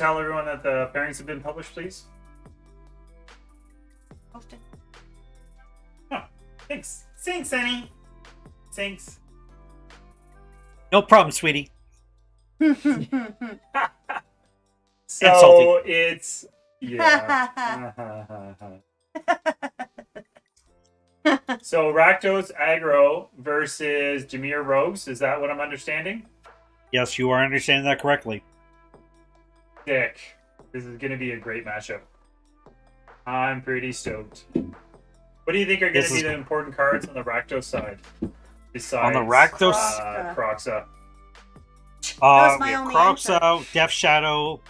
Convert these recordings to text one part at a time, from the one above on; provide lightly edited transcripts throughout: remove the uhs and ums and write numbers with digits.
tell everyone that the pairings have been published, please? Posted. Oh, thanks. Thanks, Annie. Thanks. No problem, sweetie. So it's yeah. So Rakdos Aggro versus Jameer Rogues. Is that what I'm understanding? Yes, you are understanding that correctly. Dick. This is going to be a great matchup. I'm pretty stoked. What do you think are going to be the important cards on the Rakdos side? Besides on the Rakdos, Croxa. Croxa, Death Shadow.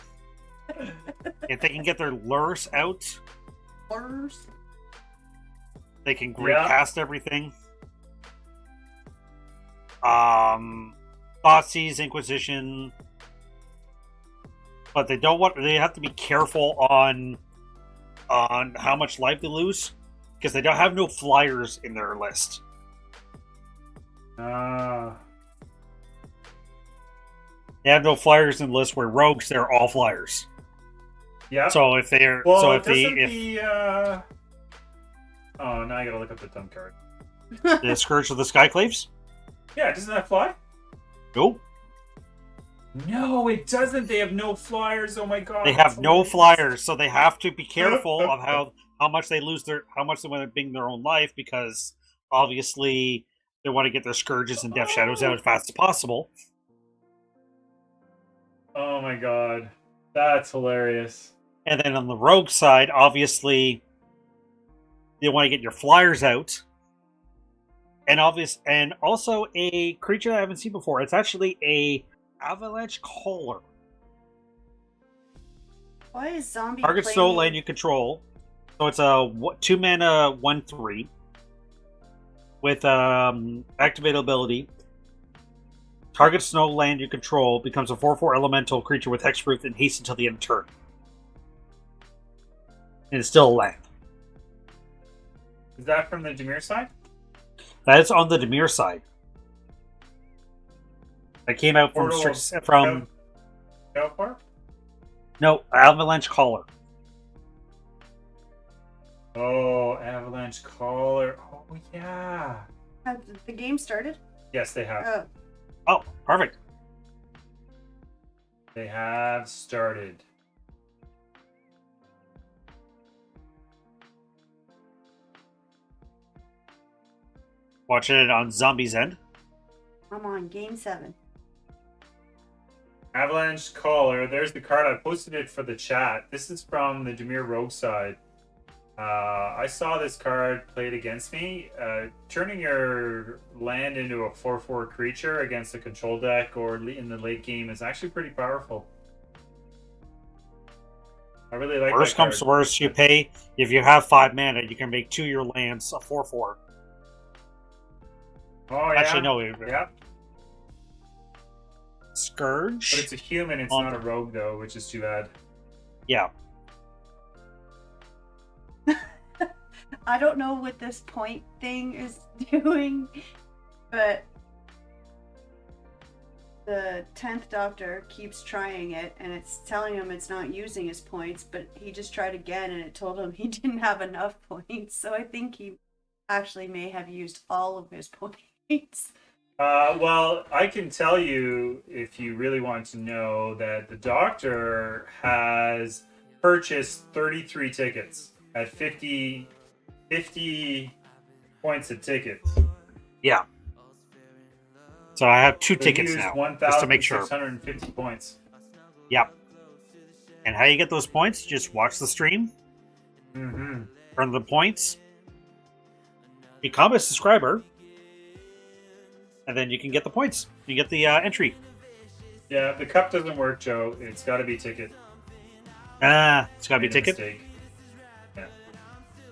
If they can get their lures out, they can recast everything. Thoughtseize, Inquisition. But they don't want. They have to be careful on how much life they lose, because they don't have no flyers in their list. They have no flyers in the list. Where rogues, they're all flyers. Yeah. So if they're oh, now I gotta look up the dumb card. The Scourge of the Skyclaves. Yeah, doesn't that fly? Nope. No, it doesn't. They have no flyers. Oh my god. They have no flyers, so they have to be careful of how much they lose how much they want to bring their own life, because obviously they want to get their Scourges and Death Shadows out as fast as possible. Oh my god. That's hilarious. And then on the rogue side, obviously you want to get your flyers out. And also a creature I haven't seen before. It's actually a Avalanche Caller. Why is zombie target snow land you control? So it's a 2-mana 1/3 with activate ability. Target snow land you control becomes a 4/4 elemental creature with hexproof and haste until the end of turn. And it's still a land. Is that from the Jameer side? That is on the Jameer side. That came out from No, Avalanche Caller. Oh, Avalanche Caller. Oh yeah. Has the game started? Yes, they have. Oh, perfect. They have started. Watching it on Zombie's End. I'm on game 7. Avalanche Caller. There's the card. I posted it for the chat. This is from the Jameer Rogue side. I saw this card played against me. Turning your land into a 4/4 creature against a control deck or in the late game is actually pretty powerful. I really like Worst comes to worst, you pay. If you have 5 mana, you can make 2 of your lands a 4/4. Oh, yeah. Actually, no. Yeah. Scourge. But it's a human, it's not a rogue, though, which is too bad. Yeah. I don't know what this point thing is doing, but the 10th Doctor keeps trying it, and it's telling him it's not using his points, but he just tried again, and it told him he didn't have enough points, so I think he actually may have used all of his points. Well, I can tell you, if you really want to know, that the Doctor has purchased 33 tickets at 50 points a ticket. Yeah. So I have 2 tickets now, just to make sure. 1,650 points. Yep. And how you get those points? Just watch the stream. Mm-hmm. Earn the points. Become a subscriber. And then you can get the points. You get the entry. Yeah, the cup doesn't work, Joe. It's got to be ticket. It's got to be ticket? Mistake. Yeah.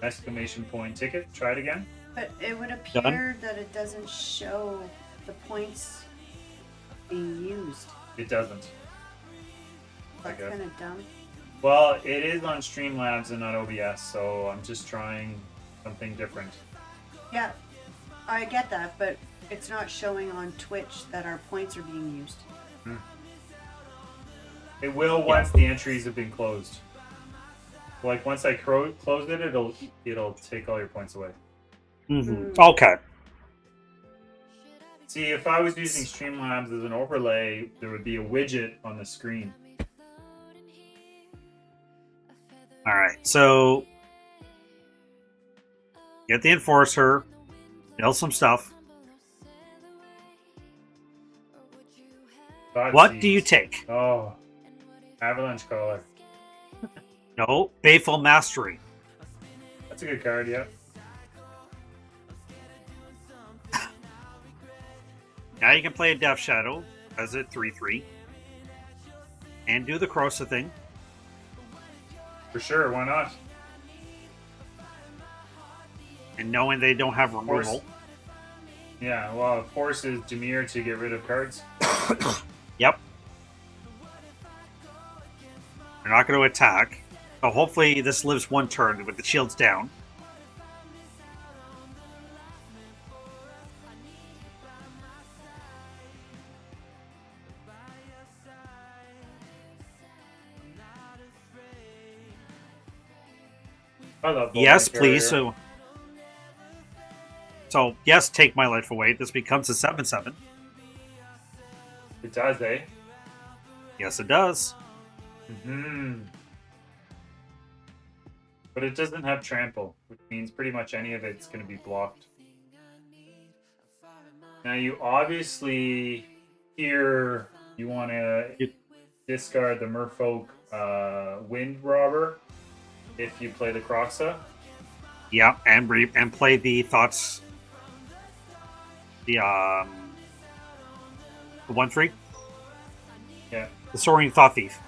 Exclamation point ticket. Try it again. But it would appear that it doesn't show the points being used. It doesn't. That's kind of dumb. Well, it is on Streamlabs and not OBS, so I'm just trying something different. Yeah, I get that, but it's not showing on Twitch that our points are being used. It will once the entries have been closed. Like once I close it, it'll take all your points away. Okay. See, if I was using Streamlabs as an overlay, there would be a widget on the screen. All right. So get the Enforcer, build some stuff. What do you take? Oh, Avalanche Collar. No, Baleful Mastery. That's a good card, yeah. Now you can play a Death Shadow as a 3/3 and do the Crossa thing. For sure, why not? And knowing they don't have removal. Force. Yeah, well, it forces Dimir to get rid of cards. Yep. They're not going to attack. So hopefully this lives one turn with the shields down. I love Yes, Bowman please. Carrier. So yes, take my life away. This becomes a 7/7. It does, eh? Yes, it does. But it doesn't have trample, which means pretty much any of it's going to be blocked. Now you obviously here you want to discard the Merfolk Wind Robber if you play the Croxa. Yeah, and play the thoughts. The 1/3. Yeah. The Soaring Thought Thief.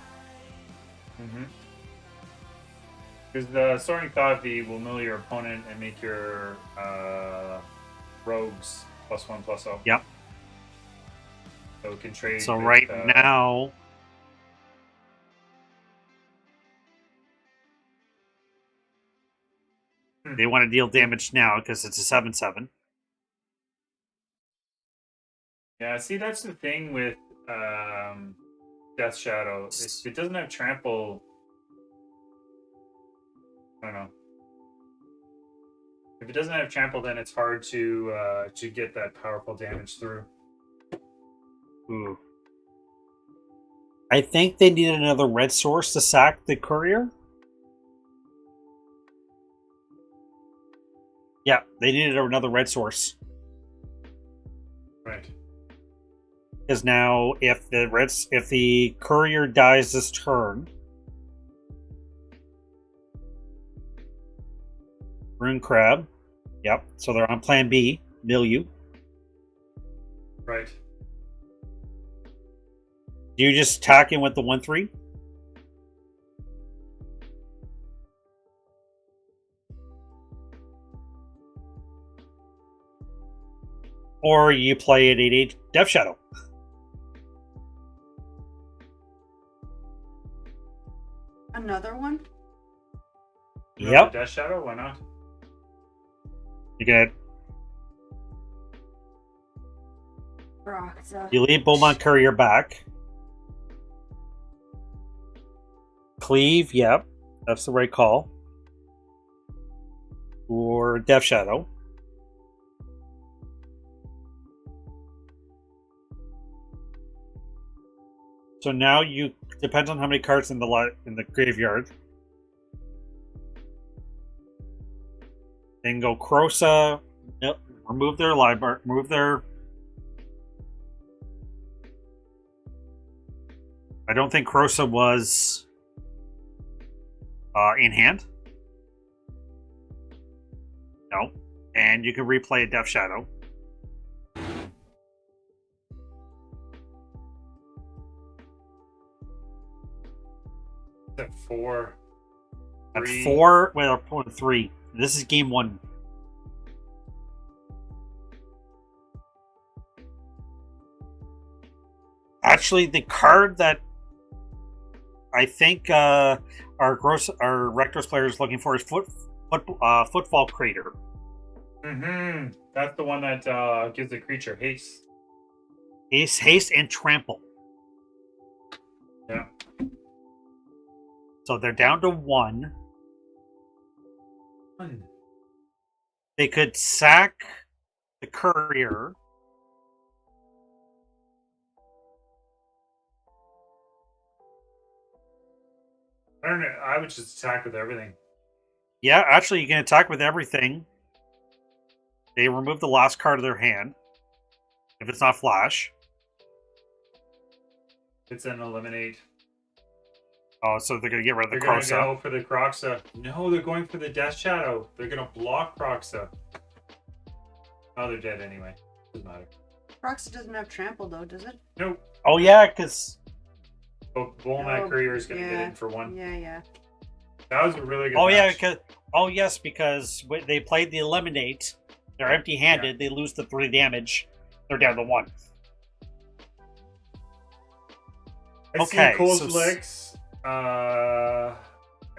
Because the Soaring Thought Thief will mill your opponent and make your rogues +1/+0. Yep. So it can trade. So with, right now, they want to deal damage now because it's a 7/7. Yeah, see, that's the thing with Death Shadow. If it doesn't have trample, I don't know. If it doesn't have trample, then it's hard to get that powerful damage through. Ooh. I think they needed another red source to sack the courier. Yeah, they needed another red source. Right. Because now, if the courier dies this turn, Rune Crab. Yep. So they're on Plan B. Mill you. Right. Do you just tack in with the 1/3? Or you play at 8/8 Death Shadow. Another one? Yep. Death Shadow, why not? You get. Broxa. You leave Beaumont Courier back. Cleave, yep. That's the right call. Or Death Shadow. So now you depends on how many cards in the graveyard. Then go Crossa. Yep. Remove their library. Remove their. I don't think Crossa was in hand. No. And you can replay a Death Shadow. At 4. At 3. 4, well, opponent 3. This is game 1. Actually, the card that I think our Rector's player is looking for is Footfall Crater. That's the one that gives the creature haste. Haste and Trample. Yeah. So they're down to 1. They could sack the courier. I don't know. I would just attack with everything. Yeah, actually, you can attack with everything. They remove the last card of their hand. If it's not flash. It's an eliminate. Oh, so they're going to get rid of the They're going to Croxa. go for the Croxa. No, they're going for the Death Shadow. They're going to block Croxa. Oh, they're dead anyway. Doesn't matter. Croxa doesn't have trample though, does it? Nope. Oh, yeah, because... Oh, Volmat Courier is going to get in for 1. Yeah. That was a really good Oh, match. yeah, because... Oh, yes, because when they played the Eliminate, they're empty-handed, they lose the 3 damage, they're down to 1. I see Kozilek's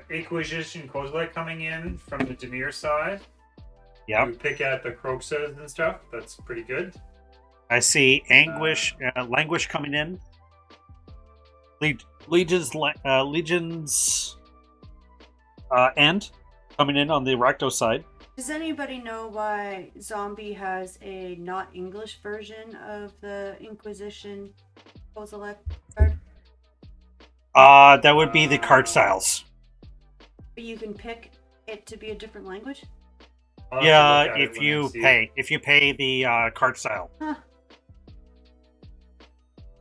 Inquisition Kozilek coming in from the Demir side. Yep. You pick at the Croxas and stuff. That's pretty good. I see Languish coming in. Legion's End coming in on the Recto side. Does anybody know why Zombie has a not English version of the Inquisition Kozilek card? That would be the card styles. But you can pick it to be a different language? Yeah, if you pay the card style. Huh.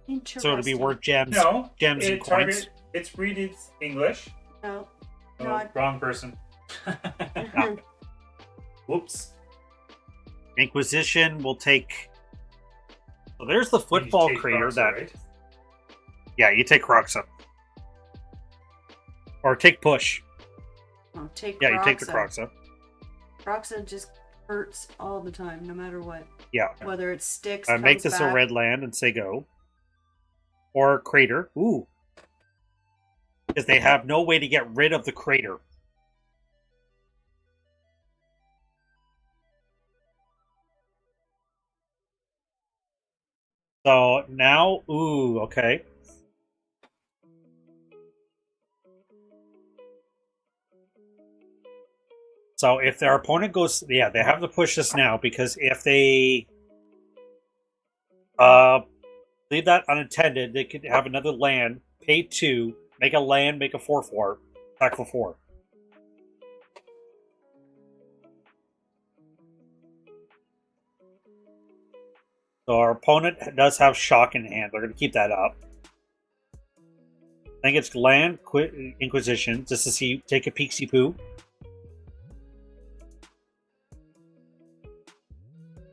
Interesting. So it'll be worth gems. No, gems and coins. It's read its English. No. Oh, Not. wrong person. Whoops. Inquisition will take. So there's the football You take crater Croxa, that. right? Yeah, you take Croxa. Or take push. Oh, take Yeah, you take the Croxa. Croxa. Croxa just hurts all the time, no matter what. Yeah. Whether it sticks, Make comes this back. a red land and say go. Or crater. Ooh. Because they have no way to get rid of the crater. So now, ooh, okay. So if their opponent goes, yeah, they have to push this now because if they leave that unattended, they could have another land, pay 2, make a land, make a 4/4, attack for 4. So our opponent does have shock in hand. They're going to keep that up. I think it's land, quit Inquisition, just to see, take a peeksy poo.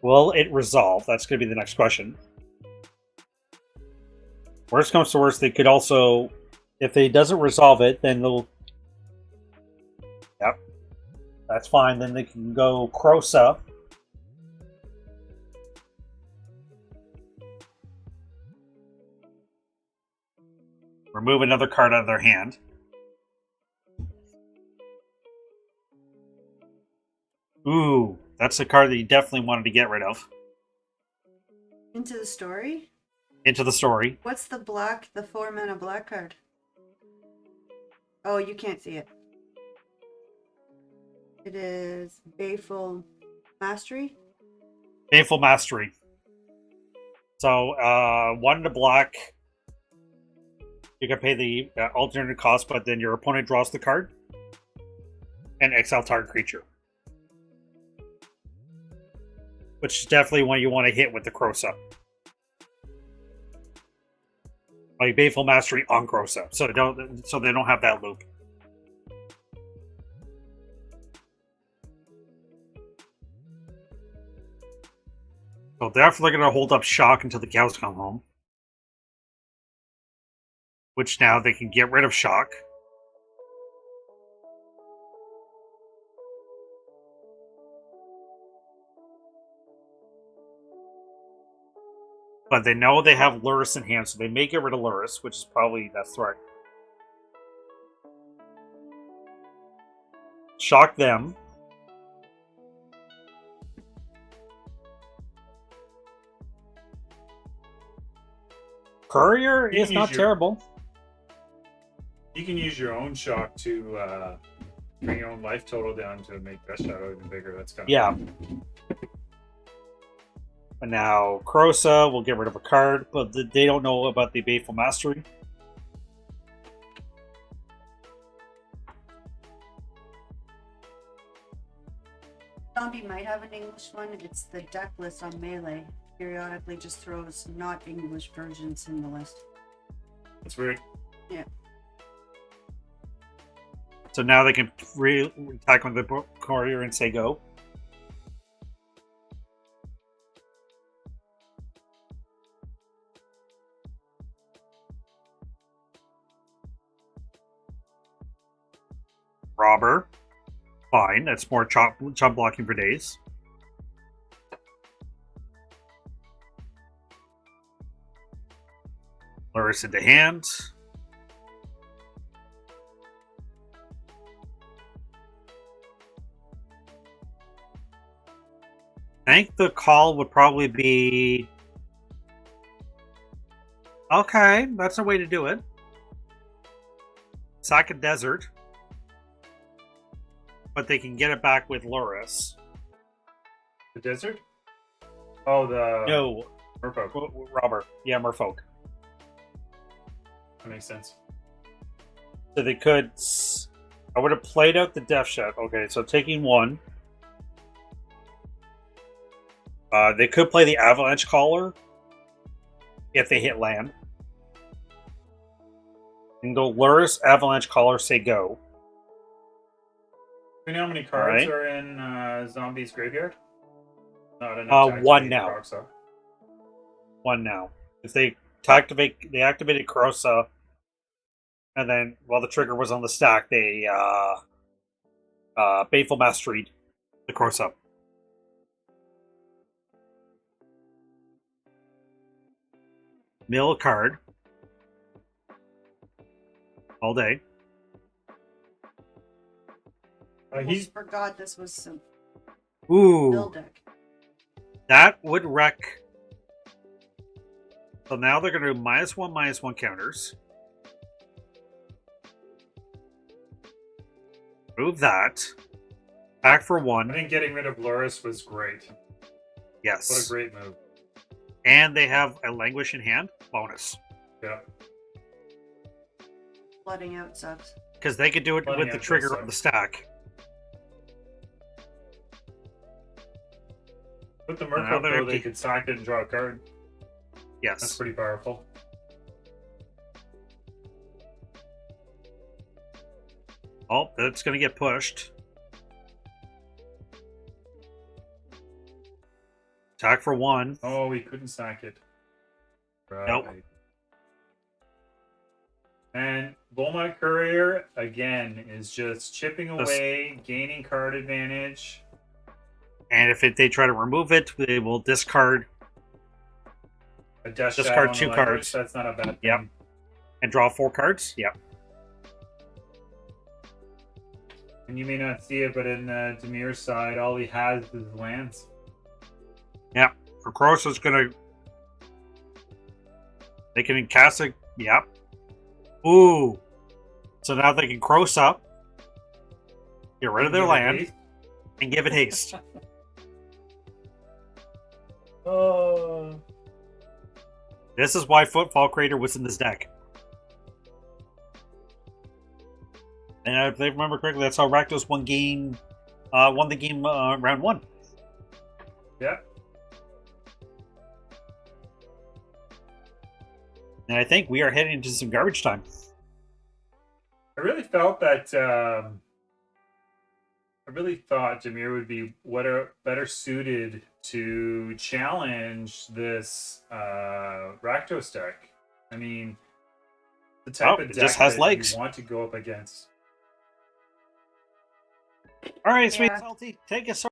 Will it resolve? That's going to be the next question. Worst comes to worst, they could also, if it doesn't resolve it, then they'll. Yep, that's fine. Then they can go Croxa. Remove another card out of their hand. Ooh, that's a card that you definitely wanted to get rid of. Into the story? Into the story. What's the 4-mana black card? Oh, you can't see it. It is Baleful Mastery. Baleful Mastery. So, 1 to black. You can pay the alternate cost, but then your opponent draws the card. And exile target creature. Which is definitely one you want to hit with the Croxa. Like Baleful Mastery on Croxa. So they don't have that loop. So definitely going to hold up shock until the cows come home. Which now they can get rid of shock. But they know they have Luris in hand, so they may get rid of Luris, which is probably, that's right. Shock them. Courier is not terrible. You can use your own shock to bring your own life total down to make that shadow even bigger. That's kind of Yeah. And now Crosa will get rid of a card, but they don't know about the Baleful Mastery. Zombie might have an English one. It's the deck list on Melee. Periodically just throws not English versions in the list. That's weird. Yeah. So now they can attack with the courier and say go. Robber. Fine, that's more chop blocking for days. Luris into hand. I think the call would probably be... Okay, that's a way to do it. Sack a desert. But they can get it back with Luris. The desert? Oh, the... No. Merfolk. Robber. Yeah, Merfolk. That makes sense. So they could... I would have played out the Death Shot. Okay, so taking one. They could play the Avalanche Caller if they hit land. And go Luris, Avalanche Caller, say go. Do you know how many cards Right. are in Zombie's graveyard? Not enough to one activate now. Croxa. One now. If they activated Crosa, and then while the trigger was on the stack, they Baleful Mastery the Crosa. Mill a card all day. He's forgot this was some Ooh, build deck. that would wreck. So now they're going to do -1/-1 counters. Move that. Back for I one. think getting rid of Luris was great. Yes. What a great move. And they have a Languish in hand bonus. Yeah. Flooding out sucks. Because they could do it Flooding with the out trigger sucks. on the stack. With the now Merfolk, they're though, empty. they could sack it and draw a card. That's Yes. pretty powerful. Oh, that's going to get pushed. Attack for one. Oh, we couldn't sack it. Right. Nope. And Volmite Courier, again, is just chipping away, gaining card advantage. And if they try to remove it, they will discard A Death Discard Shadow on the two language, cards. That's not a bad thing. Yep. and draw 4 cards. Yep. And you may not see it, but in Demir's side, all he has is lands. Yep. For Crosa's gonna... They can cast it. Yep. Ooh. So now they can Cross up, get rid of their land, and give it haste. Oh. This is why Footfall Crater was in this deck. And if I remember correctly, that's how Rakdos won the game round 1. Yeah. And I think we are heading into some garbage time. I really felt that. I really thought Dimir would be better suited to challenge this Rakdos deck. I mean, the type of it deck just has that legs. you want to go up against. All right, Sweet Yeah. Salty, take us